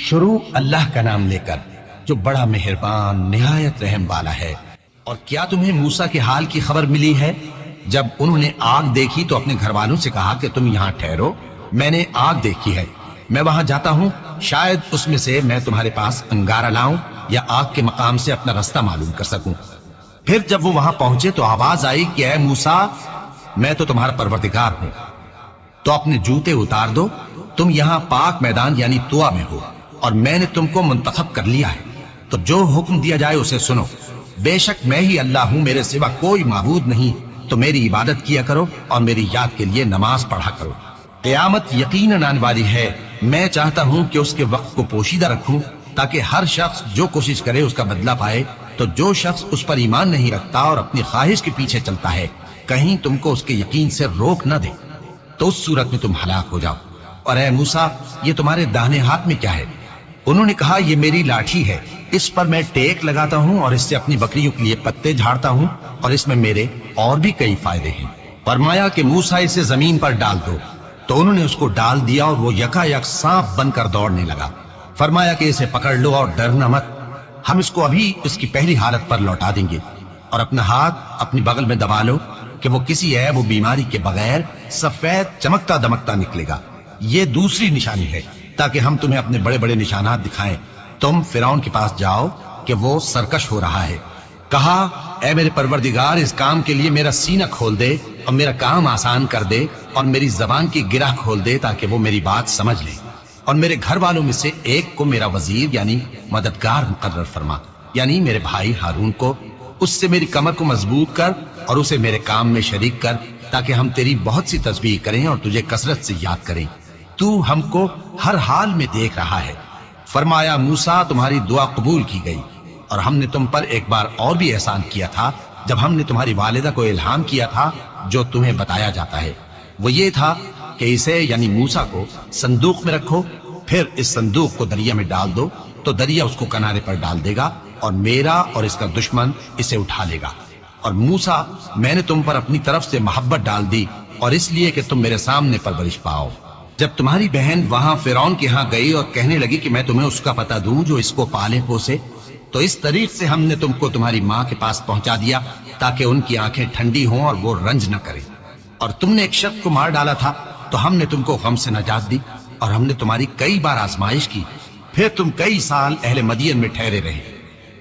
شروع اللہ کا نام لے کر جو بڑا مہربان نہایت رحم والا ہے۔ اور کیا تمہیں موسیٰ کے حال کی خبر ملی ہے؟ جب انہوں نے آگ دیکھی تو اپنے گھر والوں سے کہا کہ تم یہاں ٹھہرو، میں نے آگ دیکھی ہے، میں وہاں جاتا ہوں، شاید اس میں سے میں تمہارے پاس انگارہ لاؤں یا آگ کے مقام سے اپنا رستہ معلوم کر سکوں۔ پھر جب وہ وہاں پہنچے تو آواز آئی کہ اے موسیٰ، میں تو تمہارا پروردگار ہوں، تو اپنے جوتے اتار دو، تم یہاں پاک میدان یعنی طوا میں ہو، اور میں نے تم کو منتخب کر لیا ہے، تو جو حکم دیا جائے اسے سنو۔ بے شک میں ہی اللہ ہوں، میرے سوا کوئی معبود نہیں، تو میری عبادت کیا کرو اور میری یاد کے لیے نماز پڑھا کرو۔ قیامت یقیناً آنے والی ہے، میں چاہتا ہوں کہ اس کے وقت کو پوشیدہ رکھوں تاکہ ہر شخص جو کوشش کرے اس کا بدلہ پائے، تو جو شخص اس پر ایمان نہیں رکھتا اور اپنی خواہش کے پیچھے چلتا ہے کہیں تم کو اس کے یقین سے روک نہ دے، تو اس صورت میں تم ہلاک ہو جاؤ۔ اور اے موسیٰ، یہ تمہارے داہنے ہاتھ میں کیا ہے؟ انہوں نے کہا یہ میری لاٹھی ہے، اس پر میں ٹیک لگاتا ہوں اور اس سے اپنی بکریوں کے لیے پتے جھاڑتا ہوں، اور اس میں میرے اور بھی کئی فائدے ہیں۔ فرمایا کہ موسیٰ اسے زمین پر ڈال دو، تو انہوں نے اس کو ڈال دیا اور وہ یکا یک سانپ بن کر دوڑنے لگا۔ فرمایا کہ اسے پکڑ لو اور ڈرنا مت، ہم اس کو ابھی اس کی پہلی حالت پر لوٹا دیں گے، اور اپنا ہاتھ اپنی بغل میں دبا لو کہ وہ کسی عیب و بیماری کے بغیر سفید چمکتا دمکتا نکلے گا۔ یہ دوسری نشانی ہے تاکہ ہم تمہیں اپنے بڑے بڑے نشانات دکھائیں۔ تم فرعون کے پاس جاؤ کہ وہ سرکش ہو رہا ہے، کہا اے میرے پروردگار، اس کام کے لیے میرا سینہ کھول دے اور میرا کام آسان کر دے، اور میری زبان کی گرہ کھول دے تاکہ وہ میری بات سمجھ لے، اور میرے گھر والوں میں سے ایک کو میرا وزیر یعنی مددگار مقرر فرما، یعنی میرے بھائی ہارون کو، اس سے میری کمر کو مضبوط کر اور اسے میرے کام میں شریک کر، تاکہ ہم تیری بہت سی تسبیح کریں اور تجھے کثرت سے یاد کریں، تو ہم کو ہر حال میں دیکھ رہا ہے۔ فرمایا موسیٰ، تمہاری دعا قبول کی گئی، اور ہم نے تم پر ایک بار اور بھی احسان کیا تھا جب ہم نے تمہاری والدہ کو الہام کیا تھا جو تمہیں بتایا جاتا ہے، وہ یہ تھا کہ اسے یعنی موسیٰ کو صندوق میں رکھو، پھر اس صندوق کو دریا میں ڈال دو تو دریا اس کو کنارے پر ڈال دے گا، اور میرا اور اس کا دشمن اسے اٹھا لے گا۔ اور موسیٰ، میں نے تم پر اپنی طرف سے محبت ڈال دی، اور اس لیے کہ تم میرے سامنے پرورش پاؤ۔ جب تمہاری بہن وہاں فرعون کے ہاں گئی اور کہنے لگی کہ میں تمہیں اس کا پتہ دوں جو اس کو پالے پوسے، تو اس طریق سے ہم نے تم کو تمہاری ماں کے پاس پہنچا دیا تاکہ ان کی آنکھیں ٹھنڈی ہوں اور وہ رنج نہ کرے۔ اور تم نے ایک شخص کو مار ڈالا تھا تو ہم نے تم کو غم سے نجات دی، اور ہم نے تمہاری کئی بار آزمائش کی، پھر تم کئی سال اہل مدین میں ٹھہرے رہے۔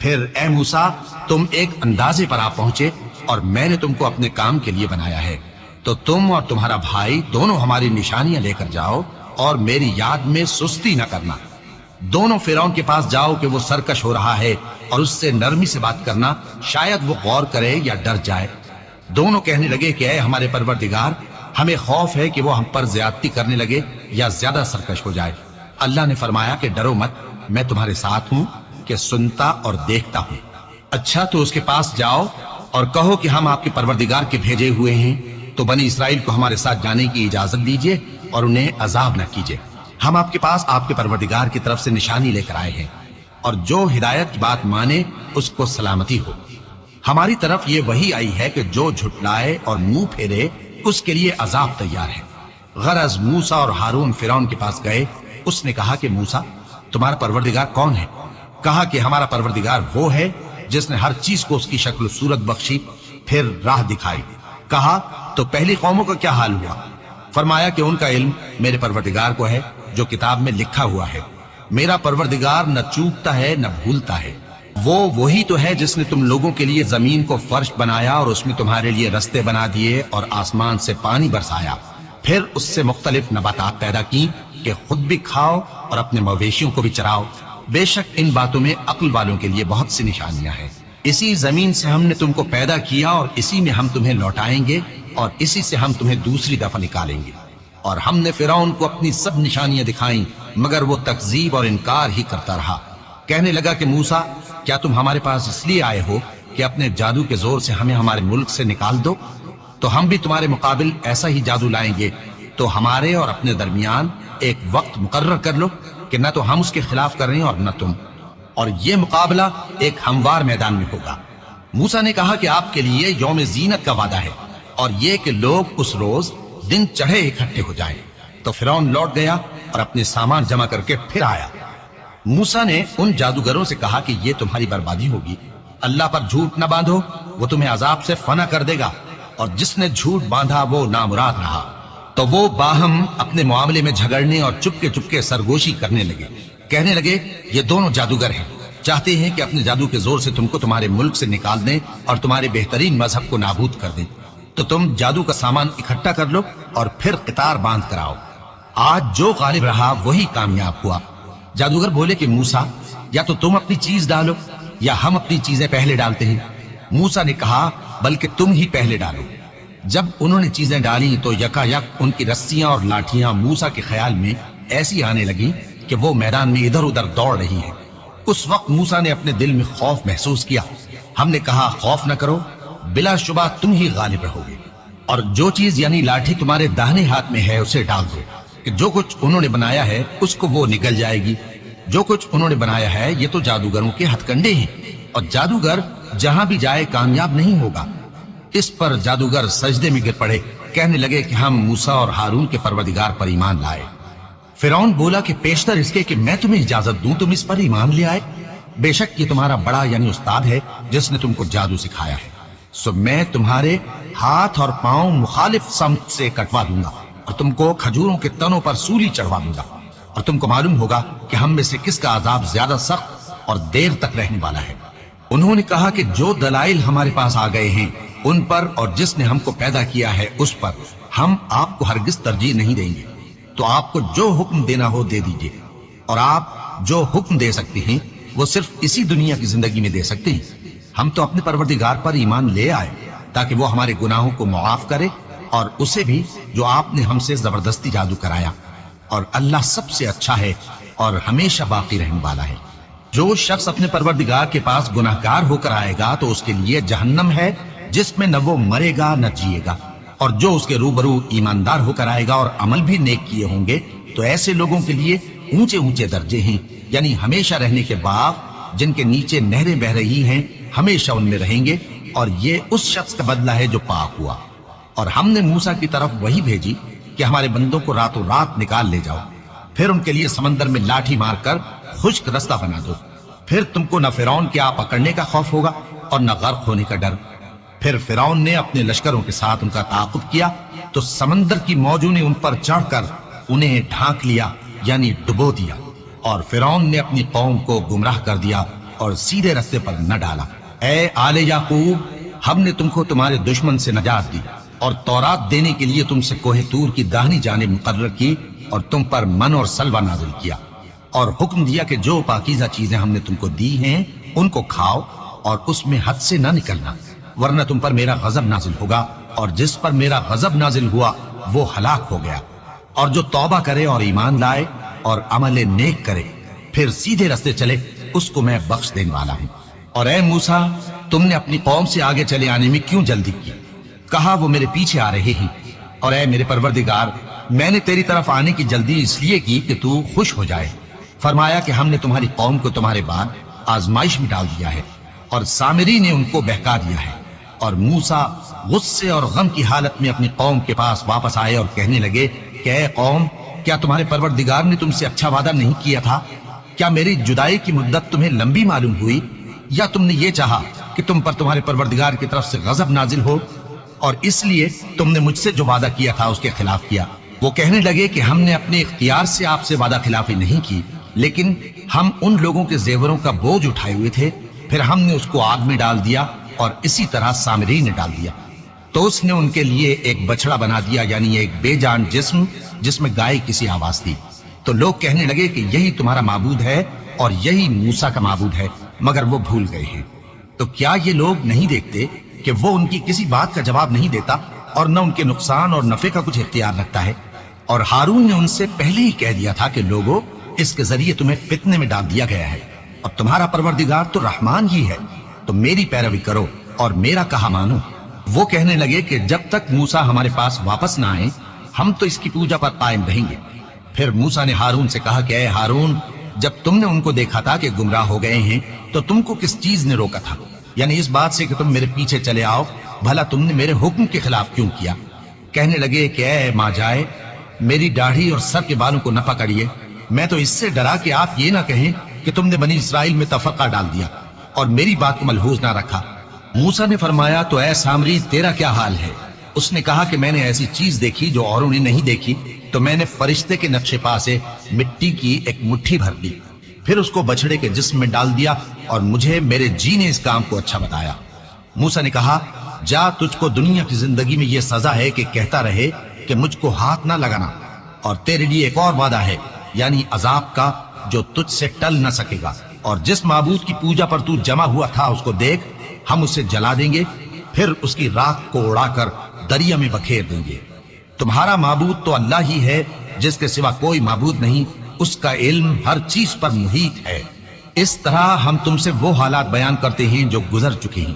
پھر اے موسیٰ، تم ایک اندازے پر آ پہنچے، اور میں نے تم کو اپنے کام کے لیے بنایا ہے، تو تم اور تمہارا بھائی دونوں ہماری نشانیاں لے کر جاؤ، اور میری یاد میں سستی نہ کرنا۔ دونوں فرعون کے پاس جاؤ کہ وہ سرکش ہو رہا ہے، اور اس سے نرمی سے بات کرنا، شاید وہ غور کرے یا ڈر جائے۔ دونوں کہنے لگے کہ اے ہمارے پروردگار، ہمیں خوف ہے کہ وہ ہم پر زیادتی کرنے لگے یا زیادہ سرکش ہو جائے۔ اللہ نے فرمایا کہ ڈرو مت، میں تمہارے ساتھ ہوں کہ سنتا اور دیکھتا ہوں۔ اچھا تو اس کے پاس جاؤ اور کہو کہ ہم آپ کے پروردگار کے بھیجے ہوئے ہیں، تو بنی اسرائیل کو ہمارے ساتھ جانے کی اجازت دیجیے اور انہیں عذاب نہ کیجیے۔ ہم آپ کے پاس آپ کے پروردگار کی طرف سے نشانی لے کر آئے ہیں، اور جو ہدایت کی بات مانے اس کو سلامتی ہو۔ ہماری طرف یہ وحی آئی ہے کہ جو جھٹلائے اور منہ پھیرے اس کے لیے عذاب تیار ہے۔ غرض موسیٰ اور ہارون فرعون کے پاس گئے، اس نے کہا کہ موسیٰ، تمہارا پروردگار کون ہے؟ کہا کہ ہمارا پروردگار وہ ہے جس نے ہر چیز کو اس کی شکل و صورت بخشی، پھر راہ دکھائی۔ کہا تو پہلی قوموں کا کیا حال ہوا؟ فرمایا کہ ان کا علم میرے پروردگار کو ہے جو کتاب میں لکھا ہوا ہے۔ میرا پروردگار نہ چوکتا ہے نہ بھولتا ہے، وہ وہی تو ہے جس نے تم لوگوں کے لیے زمین کو فرش بنایا اور اس میں تمہارے لیے رستے بنا دیے اور آسمان سے پانی برسایا، پھر اس سے مختلف نباتات پیدا کی کہ خود بھی کھاؤ اور اپنے مویشیوں کو بھی چراؤ۔ بے شک ان باتوں میں عقل والوں کے لیے بہت سی نشانیاں ہیں۔ اسی زمین سے ہم نے تم کو پیدا کیا اور اسی میں ہم تمہیں لوٹائیں گے اور اسی سے ہم تمہیں دوسری دفعہ نکالیں گے۔ اور ہم نے فرعون کو اپنی سب نشانیاں دکھائیں مگر وہ تکذیب اور انکار ہی کرتا رہا۔ کہنے لگا کہ موسیٰ، کیا تم ہمارے پاس اس لیے آئے ہو کہ اپنے جادو کے زور سے ہمیں ہمارے ملک سے نکال دو؟ تو ہم بھی تمہارے مقابل ایسا ہی جادو لائیں گے، تو ہمارے اور اپنے درمیان ایک وقت مقرر کر لو کہ نہ تو ہم اس کے خلاف کر رہے ہیں اور نہ تم، اور یہ مقابلہ ایک ہموار میدان میں ہوگا۔ موسیٰ نے کہا کہ آپ کے لیے یوم زینت کا وعدہ ہے، اور یہ کہ لوگ اس روز دن چڑھے اکٹھے ہو جائیں۔ تو فرعون لوٹ گیا اور اپنے سامان جمع کر کے پھر آیا۔ موسیٰ نے ان جادوگروں سے کہا کہ یہ تمہاری بربادی ہوگی، اللہ پر جھوٹ نہ باندھو، وہ تمہیں عذاب سے فنا کر دے گا، اور جس نے جھوٹ باندھا وہ نامراد رہا۔ تو وہ باہم اپنے معاملے میں جھگڑنے اور چپکے چپکے سرگوشی کرنے لگے، کہنے لگے یہ دونوں جادوگر ہیں، چاہتے ہیں کہ اپنے جادو کے زور سے تم کو تمہارے ملک سے نکال دیں اور تمہارے بہترین مذہب کو نابود کر دیں، تو تم جادو کا سامان اکٹھا کر لو اور پھر قطار باندھ کر آؤ، آج جو غالب رہا وہی کامیاب ہوا۔ جادوگر بولے کہ موسیٰ، یا تو تم اپنی چیز ڈالو یا ہم اپنی چیزیں پہلے ڈالتے ہیں۔ موسیٰ نے کہا بلکہ تم ہی پہلے ڈالو۔ جب انہوں نے چیزیں ڈالی تو یکا یک ان کی رسیاں اور لاٹھیاں موسیٰ کے خیال میں ایسی آنے لگی کہ وہ میدان میں ادھر ادھر دوڑ رہی ہیں۔ اس وقت موسیٰ نے اپنے دل میں خوف محسوس کیا۔ ہم نے کہا خوف نہ کرو، بلا شبہ تم ہی غالب رہو گے، اور جو چیز یعنی لاٹھی تمہارے داہنے ہاتھ میں ہے اسے ڈال دو، کہ جو کچھ انہوں نے بنایا ہے اس کو وہ نگل جائے گی۔ جو کچھ انہوں نے بنایا ہے یہ تو جادوگروں کے ہتھ کنڈے ہیں، اور جادوگر جہاں بھی جائے کامیاب نہیں ہوگا۔ اس پر جادوگر سجدے میں گر پڑے، کہنے لگے کہ ہم موسیٰ اور ہارون کے پروردگار پر ایمان لائے۔ فرعون بولا کہ پیشتر اس کے کہ میں تمہیں اجازت دوں تم اس پر ایمان لے آئے، بے شک یہ تمہارا بڑا یعنی استاد ہے جس نے تم کو جادو سکھایا ہے، سو میں تمہارے ہاتھ اور پاؤں مخالف سمت سے کٹوا دوں گا اور تم کو کھجوروں کے تنوں پر سولی چڑھوا دوں گا، اور تم کو معلوم ہوگا کہ ہم میں سے کس کا عذاب زیادہ سخت اور دیر تک رہنے والا ہے۔ انہوں نے کہا کہ جو دلائل ہمارے پاس آ گئے ہیں ان پر اور جس نے ہم کو پیدا کیا ہے اس پر ہم آپ کو ہرگز ترجیح نہیں دیں گے، تو آپ کو جو حکم دینا ہو دے دیجئے، اور آپ جو حکم دے سکتے ہیں وہ صرف اسی دنیا کی زندگی میں دے سکتے ہیں۔ ہم تو اپنے پروردگار پر ایمان لے آئے تاکہ وہ ہمارے گناہوں کو معاف کرے، اور اسے بھی جو آپ نے ہم سے زبردستی جادو کرایا، اور اللہ سب سے اچھا ہے اور ہمیشہ باقی رہنے والا ہے۔ جو شخص اپنے پروردگار کے پاس گناہگار ہو کر آئے گا تو اس کے لیے جہنم ہے جس میں نہ وہ مرے گا نہ جیے گا، اور جو اس کے روبرو ایماندار ہو کر آئے گا اور عمل بھی نیک کیے ہوں گے تو ایسے لوگوں کے لیے اونچے اونچے درجے ہیں، یعنی ہمیشہ رہنے کے باغ جن کے نیچے نہریں بہ رہی ہیں، ہمیشہ ان میں رہیں گے، اور یہ اس شخص کا بدلہ ہے جو پاک ہوا۔ اور ہم نے موسیٰ کی طرف وہی بھیجی کہ ہمارے بندوں کو راتوں رات نکال لے جاؤ، پھر ان کے لیے سمندر میں لاٹھی مار کر خشک رستہ بنا دو، پھر تم کو نہ فرعون کے آ پکڑنے کا خوف ہوگا اور نہ غرق ہونے کا ڈر۔ پھر فرعون نے اپنے لشکروں کے ساتھ ان کا تعاقب کیا تو سمندر کی موجوں نے ان پر چڑھ کر انہیں ڈھانک لیا یعنی ڈبو دیا، اور فرعون نے اپنی قوم کو گمراہ کر دیا اور سیدھے رستے پر نہ ڈالا۔ اے آل یعقوب، ہم نے تم کو تمہارے دشمن سے نجات دی اور تورات دینے کے لیے تم سے کوہ طور کی داہنی جانب مقرر کی، اور تم پر من اور سلوہ نازل کیا، اور حکم دیا کہ جو پاکیزہ چیزیں ہم نے تم کو دی ہیں ان کو کھاؤ اور اس میں حد سے نہ نکلنا، ورنہ تم پر میرا غضب نازل ہوگا، اور جس پر میرا غضب نازل ہوا وہ ہلاک ہو گیا۔ اور جو توبہ کرے اور ایمان لائے اور عمل نیک کرے پھر سیدھے رستے چلے اس کو میں بخش دینے والا ہوں۔ اور اے موسیٰ، تم نے اپنی قوم سے آگے چلے آنے میں کیوں جلدی کی؟ کہا وہ میرے پیچھے آ رہے ہیں۔ اور اے میرے پروردگار، میں نے تیری طرف آنے کی جلدی اس لیے کی کہ تو خوش ہو جائے۔ فرمایا کہ ہم نے تمہاری قوم کو تمہارے بعد آزمائش میں ڈال دیا ہے، اور سامری نے ان کو بہکا دیا ہے۔ اور موسیٰ غصے اور غم کی حالت میں اپنی قوم کے پاس واپس آئے اور کہنے لگے کہ اے قوم، کیا تمہارے پروردگار نے تم سے اچھا وعدہ نہیں کیا تھا؟ کیا میری جدائی کی مدت تمہیں لمبی معلوم ہوئی، یا تم نے یہ چاہا کہ تم پر تمہارے پروردگار کی طرف سے غضب نازل ہو، اور اس لیے تم نے مجھ سے جو وعدہ کیا تھا اس کے خلاف کیا؟ وہ کہنے لگے کہ ہم نے اپنے اختیار سے آپ سے وعدہ خلافی نہیں کی، لیکن ہم ان لوگوں کے زیوروں کا بوجھ اٹھائے ہوئے تھے، پھر ہم نے اس کو آگ میں ڈال دیا، اور اسی طرح سامری نے ڈال دیا۔ تو اس نے ان کے لیے ایک بچڑا بنا دیا، یعنی ایک بے جان جسم جس میں گائے کسی آواز تھی۔ تو لوگ کہنے لگے کہ یہی تمہارا معبود ہے اور یہی موسیٰ کا معبود ہے، مگر وہ بھول گئے ہیں۔ تو کیا یہ لوگ نہیں دیکھتے کہ وہ ان کی کسی بات کا جواب نہیں دیتا اور نہ ان کے نقصان اور نفع کا کچھ اختیار رکھتا ہے؟ اور ہارون نے ان سے پہلے ہی کہہ دیا تھا کہ لوگوں، اس کے ذریعے تمہیں فتنے میں ڈال دیا گیا ہے، اور تمہارا پروردگار تو رحمان ہی ہے، تو میری پیروی کرو اور میرا کہا مانو۔ وہ کہنے لگے کہ جب تک موسیٰ ہمارے پاس واپس نہ آئے ہم تو اس کی پوجا پر قائم رہیں گے۔ پھر موسیٰ نے ہارون سے کہا کہ اے ہارون، جب تم نے ان کو دیکھا تھا کہ گمراہ ہو گئے ہیں تو تم کو کس چیز نے روکا تھا؟ یعنی اس بات سے کہ تم میرے پیچھے چلے آؤ، بھلا تم نے میرے حکم کے خلاف کیوں کیا؟ کہنے لگے کہ اے ماں جائے، میری داڑھی اور سر کے بالوں کو نہ پکڑیے، میں تو اس سے ڈرا کہ آپ یہ نہ کہیں کہ تم نے بنی اسرائیل میں تفرقہ ڈال دیا اور میری بات کو ملحوظ نہ رکھا۔ موسیٰ نے فرمایا تو اے سامری تیرا کیا حال ہے؟ اس نے کہا کہ میں نے ایسی چیز دیکھی جو اوروں نے نہیں دیکھی، تو میں نے فرشتے کے نقش پا سے مٹی کی ایک مٹھی بھر لی، پھر اس کو بچڑے کے جسم میں ڈال دیا اور مجھے میرے جی نے اس کام کو اچھا بتایا۔ موسیٰ نے کہا جا، تجھ کو دنیا کی زندگی میں یہ سزا ہے کہ کہتا رہے کہ مجھ کو ہاتھ نہ لگانا، اور تیرے لیے ایک اور وعدہ ہے، یعنی عذاب کا جو تجھ سے ٹل نہ سکے گا، اور جس معبود کی پوجا پر تو جمع ہوا تھا اس کو دیکھ، ہم اسے جلا دیں گے، پھر اس کی راکھ کو اڑا کر دریا میں بکھیر دیں گے۔ تمہارا معبود تو اللہ ہی ہے، جس کے سوا کوئی معبود نہیں، اس کا علم ہر چیز پر محیط ہے۔ اس طرح ہم تم سے وہ حالات بیان کرتے ہیں جو گزر چکے ہیں،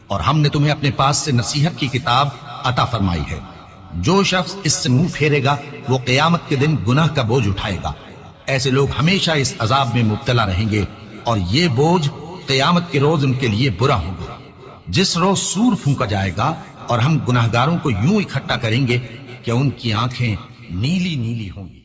اور ہم نے تمہیں اپنے پاس سے نصیحت کی کتاب عطا فرمائی ہے۔ جو شخص اس سے منہ پھیرے گا وہ قیامت کے دن گناہ کا بوجھ اٹھائے گا۔ ایسے لوگ ہمیشہ اس عذاب میں مبتلا رہیں گے، اور یہ بوجھ قیامت کے روز ان کے لیے برا ہوگا۔ جس روز سور پھونکا جائے گا اور ہم گناہگاروں کو یوں اکٹھا کریں گے کہ ان کی آنکھیں نیلی نیلی ہوں گی۔